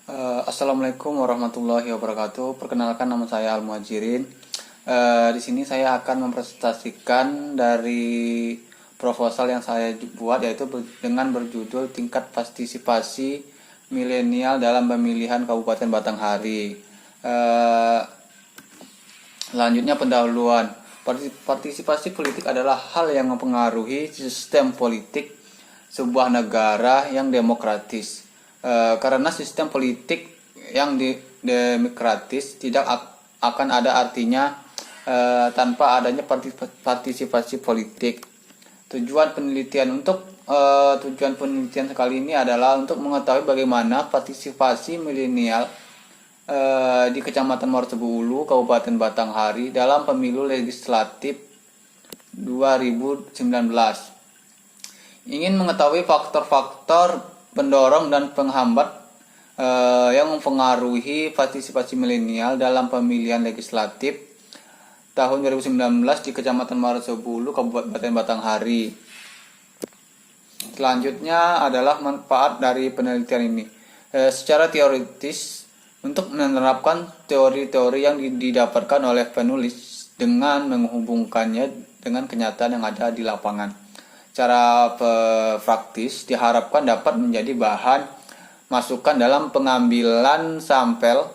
Assalamualaikum warahmatullahi wabarakatuh. Perkenalkan, nama saya Al Muhajirin. Di sini saya akan mempresentasikan dari proposal yang saya buat, yaitu dengan berjudul Tingkat Partisipasi Milenial dalam Pemilihan Kabupaten Batanghari. Selanjutnya pendahuluan. Partisipasi politik adalah hal yang mempengaruhi sistem politik sebuah negara yang demokratis. Karena sistem politik yang demokratis tidak akan ada artinya tanpa adanya partisipasi politik. Tujuan penelitian kali ini adalah untuk mengetahui bagaimana partisipasi milenial di Kecamatan Martebulu Ulu, Kabupaten Batanghari dalam pemilu legislatif 2019. Ingin mengetahui faktor-faktor pendorong dan penghambat yang mempengaruhi partisipasi milenial dalam pemilihan legislatif tahun 2019 di Kecamatan Martebulu Ulu, Kabupaten Batanghari. Selanjutnya adalah manfaat dari penelitian ini. Secara teoritis, untuk menerapkan teori-teori yang didapatkan oleh penulis dengan menghubungkannya dengan kenyataan yang ada di lapangan. Secara praktis diharapkan dapat menjadi bahan masukan dalam pengambilan sampel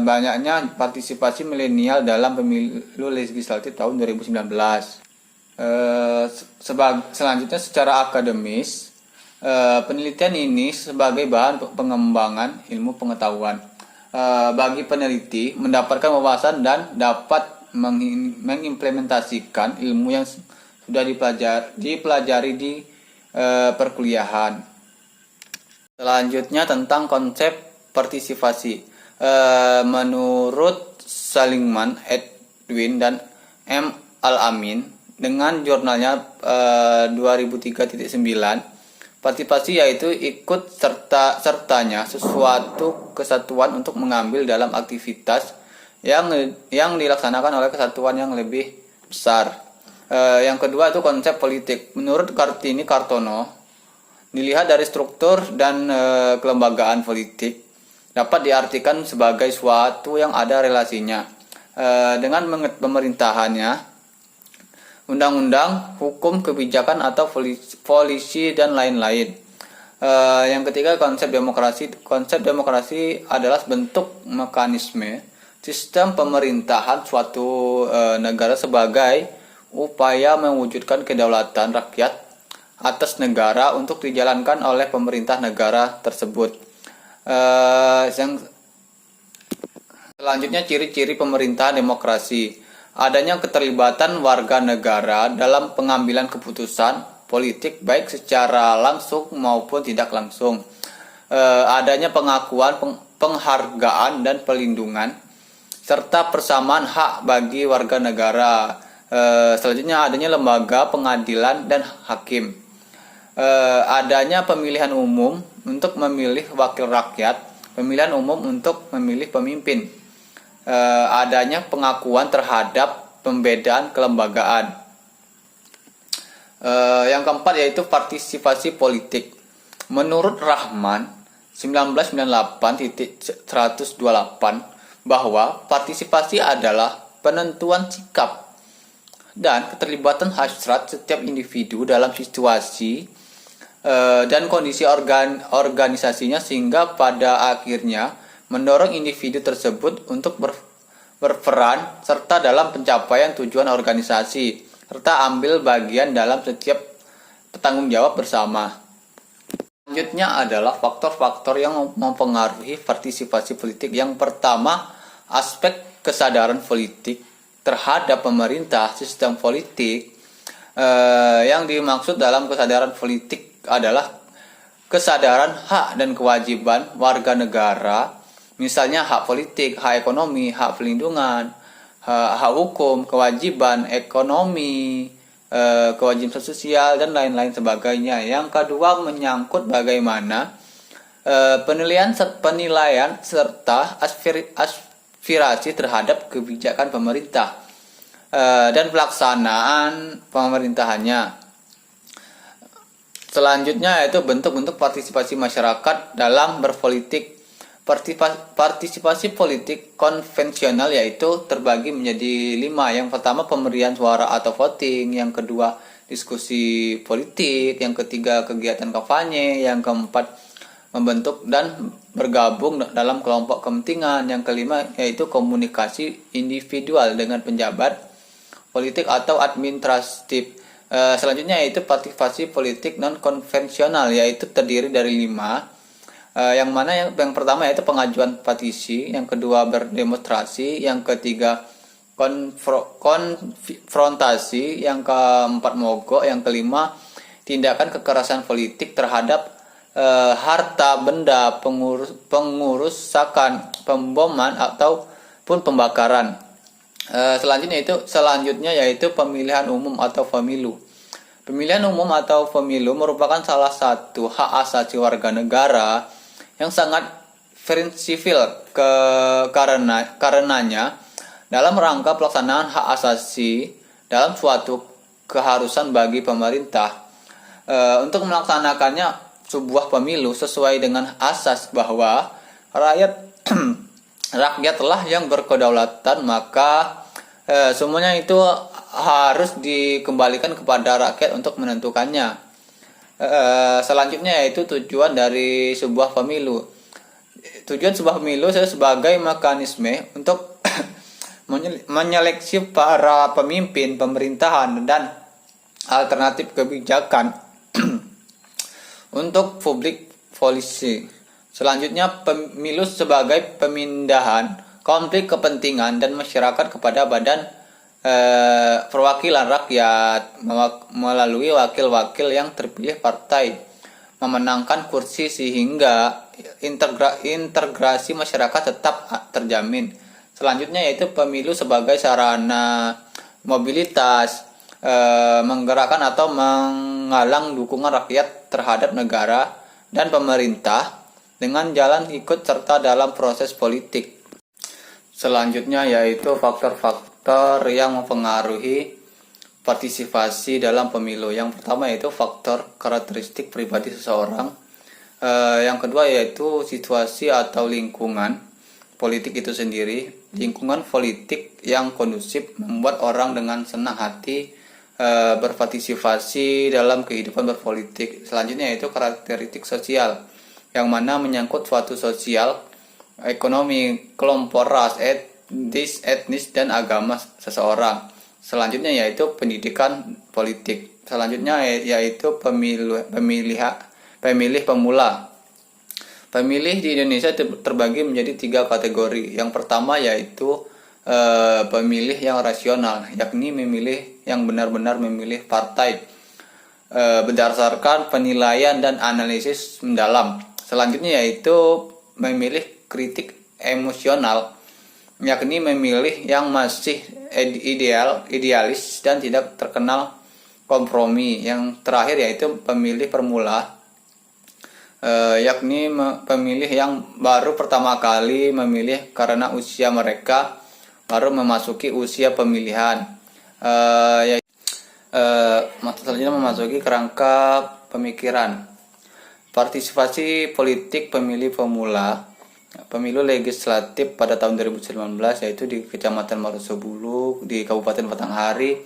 banyaknya partisipasi milenial dalam pemilu legislatif tahun 2019. Selanjutnya secara akademis, penelitian ini sebagai bahan pengembangan ilmu pengetahuan bagi peneliti mendapatkan wawasan dan dapat mengimplementasikan ilmu yang sudah dipelajari di perkuliahan. Selanjutnya tentang konsep partisipasi. Menurut Salimon, Edwin, dan M. Al-Amin dengan jurnalnya 2003.9, partisipasi yaitu ikut sertanya sesuatu kesatuan untuk mengambil dalam aktivitas yang dilaksanakan oleh kesatuan yang lebih besar. Yang kedua itu konsep politik. Menurut Kartini Kartono, dilihat dari struktur dan kelembagaan politik dapat diartikan sebagai suatu yang ada relasinya dengan pemerintahannya, undang-undang, hukum, kebijakan atau polisi dan lain-lain. Yang ketiga konsep demokrasi. Konsep demokrasi adalah bentuk mekanisme sistem pemerintahan suatu negara sebagai upaya mewujudkan kedaulatan rakyat atas negara untuk dijalankan oleh pemerintah negara tersebut. Selanjutnya ciri-ciri pemerintahan demokrasi. Adanya keterlibatan warga negara dalam pengambilan keputusan politik baik secara langsung maupun tidak langsung. Adanya pengakuan, penghargaan dan pelindungan serta persamaan hak bagi warga negara. Selanjutnya adanya lembaga pengadilan dan hakim. Adanya pemilihan umum untuk memilih wakil rakyat, pemilihan umum untuk memilih pemimpin. Adanya pengakuan terhadap pembedaan kelembagaan. Yang keempat yaitu partisipasi politik. Menurut Rahman 1998.128 bahwa partisipasi adalah penentuan sikap dan keterlibatan hasrat setiap individu dalam situasi dan kondisi organisasinya sehingga pada akhirnya mendorong individu tersebut untuk berperan serta dalam pencapaian tujuan organisasi serta ambil bagian dalam setiap tanggung jawab bersama. Selanjutnya adalah faktor-faktor yang mempengaruhi partisipasi politik. Yang pertama, aspek kesadaran politik terhadap pemerintah, sistem politik. Yang dimaksud dalam kesadaran politik adalah kesadaran hak dan kewajiban warga negara, misalnya hak politik, hak ekonomi, hak pelindungan, hak hukum, kewajiban ekonomi, kewajiban sosial dan lain-lain sebagainya. Yang kedua menyangkut bagaimana penilaian serta aspirasi terhadap kebijakan pemerintah dan pelaksanaan pemerintahannya. Selanjutnya yaitu bentuk-bentuk partisipasi masyarakat dalam berpolitik. Partisipasi politik konvensional yaitu terbagi menjadi 5. Yang pertama pemberian suara atau voting, yang kedua diskusi politik, yang ketiga kegiatan kampanye, yang keempat membentuk dan bergabung dalam kelompok kepentingan, yang kelima yaitu komunikasi individual dengan penjabat politik atau administratif. Selanjutnya yaitu partisipasi politik non konvensional, yaitu terdiri dari 5. Yang mana yang pertama yaitu pengajuan petisi, yang kedua berdemonstrasi, yang ketiga konfrontasi, yang keempat mogok, yang kelima tindakan kekerasan politik terhadap harta benda, pengurusakan, pemboman ataupun pembakaran. Selanjutnya yaitu pemilihan umum atau pemilu. Pemilihan umum atau pemilu merupakan salah satu hak asasi warga negara yang sangat prinsipil karenanya dalam rangka pelaksanaan hak asasi dalam suatu keharusan bagi pemerintah untuk melaksanakannya sebuah pemilu sesuai dengan asas bahwa rakyatlah yang berkedaulatan, maka semuanya itu harus dikembalikan kepada rakyat untuk menentukannya. Selanjutnya yaitu tujuan dari sebuah pemilu. Tujuan sebuah pemilu sebagai mekanisme untuk menyeleksi para pemimpin pemerintahan dan alternatif kebijakan untuk public policy. Selanjutnya pemilu sebagai pemindahan konflik kepentingan dan masyarakat kepada badan perwakilan rakyat melalui wakil-wakil yang terpilih partai memenangkan kursi sehingga integrasi masyarakat tetap terjamin. Selanjutnya yaitu pemilu sebagai sarana mobilitas, menggerakkan atau menggalang dukungan rakyat terhadap negara dan pemerintah dengan jalan ikut serta dalam proses politik. Selanjutnya yaitu faktor-faktor yang mempengaruhi partisipasi dalam pemilu. Yang pertama yaitu faktor karakteristik pribadi seseorang. Yang kedua yaitu situasi atau lingkungan politik itu sendiri. Lingkungan politik yang kondusif membuat orang dengan senang hati berpartisipasi dalam kehidupan berpolitik. Selanjutnya yaitu karakteristik sosial, yang mana menyangkut suatu sosial, ekonomi, kelompok ras, etnis dan agama seseorang. Selanjutnya yaitu pendidikan politik. Selanjutnya yaitu pemilih pemula. Pemilih di Indonesia terbagi menjadi 3 kategori. Yang pertama yaitu pemilih yang rasional, yakni memilih yang benar-benar memilih partai berdasarkan penilaian dan analisis mendalam. Selanjutnya yaitu memilih kritik emosional, yakni memilih yang masih idealis dan tidak terkenal kompromi. Yang terakhir yaitu pemilih pemula, yakni pemilih yang baru pertama kali memilih karena usia mereka baru memasuki usia pemilihan. Selanjutnya memasuki kerangka pemikiran. Partisipasi politik pemilih pemula. Pemilu legislatif pada tahun 2019 yaitu di Kecamatan Marosebulu di Kabupaten Batanghari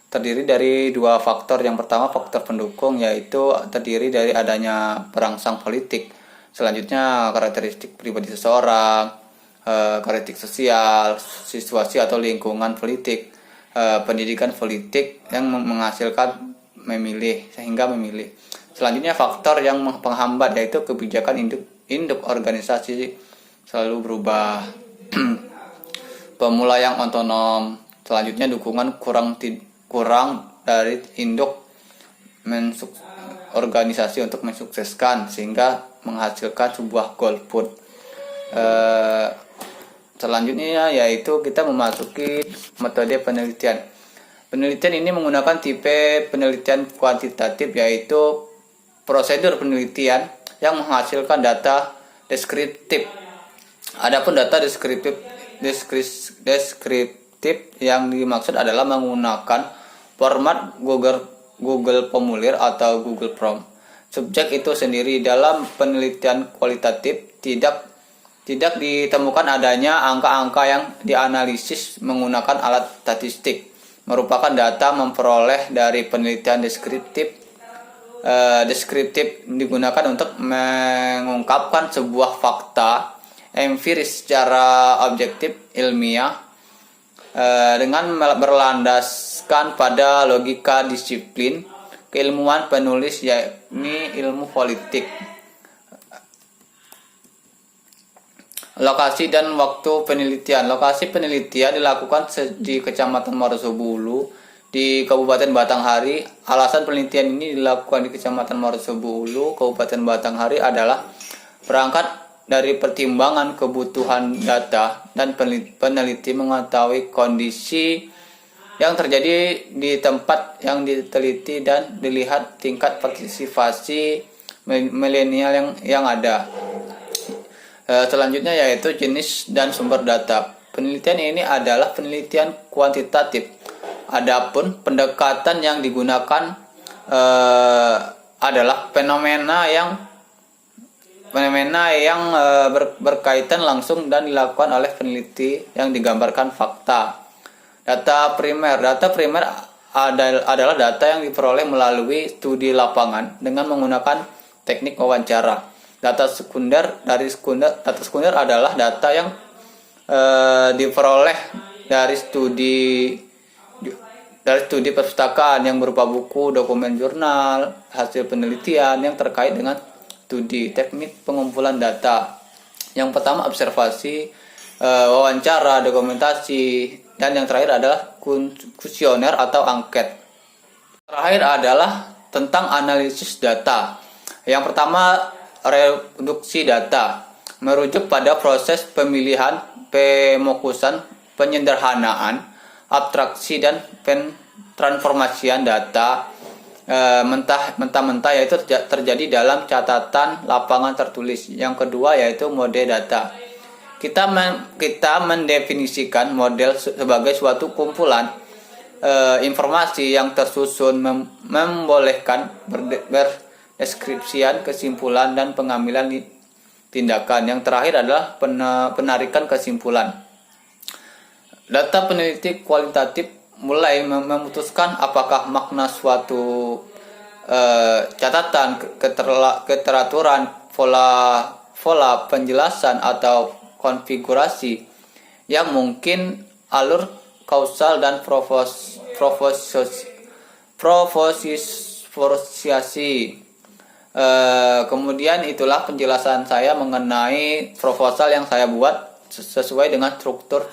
terdiri dari 2 faktor. Yang pertama faktor pendukung, yaitu terdiri dari adanya perangsang politik. Selanjutnya karakteristik pribadi seseorang, karakteristik sosial, situasi atau lingkungan politik, pendidikan politik yang menghasilkan memilih sehingga memilih. Selanjutnya faktor yang penghambat, yaitu kebijakan induk organisasi selalu berubah. Pemula yang otonom. Selanjutnya dukungan kurang dari induk organisasi untuk mensukseskan sehingga menghasilkan sebuah golput. Selanjutnya yaitu kita memasuki metode penelitian. Penelitian ini menggunakan tipe penelitian kuantitatif, yaitu prosedur penelitian yang menghasilkan data deskriptif. Adapun data deskriptif yang dimaksud adalah menggunakan format Google Formulir atau Google Form. Subjek itu sendiri dalam penelitian kualitatif tidak tidak ditemukan adanya angka-angka yang dianalisis menggunakan alat statistik. Merupakan data memperoleh dari penelitian deskriptif digunakan untuk mengungkapkan sebuah fakta empiris secara objektif ilmiah dengan berlandaskan pada logika disiplin keilmuan penulis, yakni ilmu politik. Lokasi dan waktu penelitian. Lokasi penelitian dilakukan di Kecamatan Morosobulu di Kabupaten Batanghari. Alasan penelitian ini dilakukan di Kecamatan Morosobulu, Kabupaten Batanghari adalah berangkat dari pertimbangan kebutuhan data dan peneliti mengetahui kondisi yang terjadi di tempat yang diteliti dan dilihat tingkat partisipasi milenial yang ada. Selanjutnya yaitu jenis dan sumber data. Penelitian ini adalah penelitian kuantitatif. Adapun pendekatan yang digunakan adalah fenomena yang berkaitan langsung dan dilakukan oleh peneliti yang digambarkan fakta. Data primer adalah data yang diperoleh melalui studi lapangan dengan menggunakan teknik wawancara. Data sekunder adalah data yang diperoleh dari studi perpustakaan yang berupa buku, dokumen jurnal, hasil penelitian yang terkait dengan studi. Teknik pengumpulan data. Yang pertama observasi, wawancara, dokumentasi, dan yang terakhir adalah kuesioner atau angket. Terakhir adalah tentang analisis data. Yang pertama reduksi data, merujuk pada proses pemilihan, pemokusan, penyederhanaan, abstraksi dan transformasian data mentah-mentah yaitu terjadi dalam catatan lapangan tertulis. Yang kedua yaitu model data. Kita mendefinisikan model sebagai suatu kumpulan informasi yang tersusun membolehkan berdeskripsian, kesimpulan, dan pengambilan tindakan. Yang terakhir adalah penarikan kesimpulan. Data peneliti kualitatif mulai memutuskan apakah makna suatu catatan, keteraturan, pola penjelasan atau konfigurasi yang mungkin, alur kausal dan provokasi. Kemudian itulah penjelasan saya mengenai proposal yang saya buat sesuai dengan struktur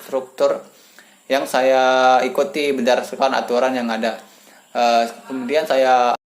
yang saya ikuti berdasarkan aturan yang ada. Kemudian saya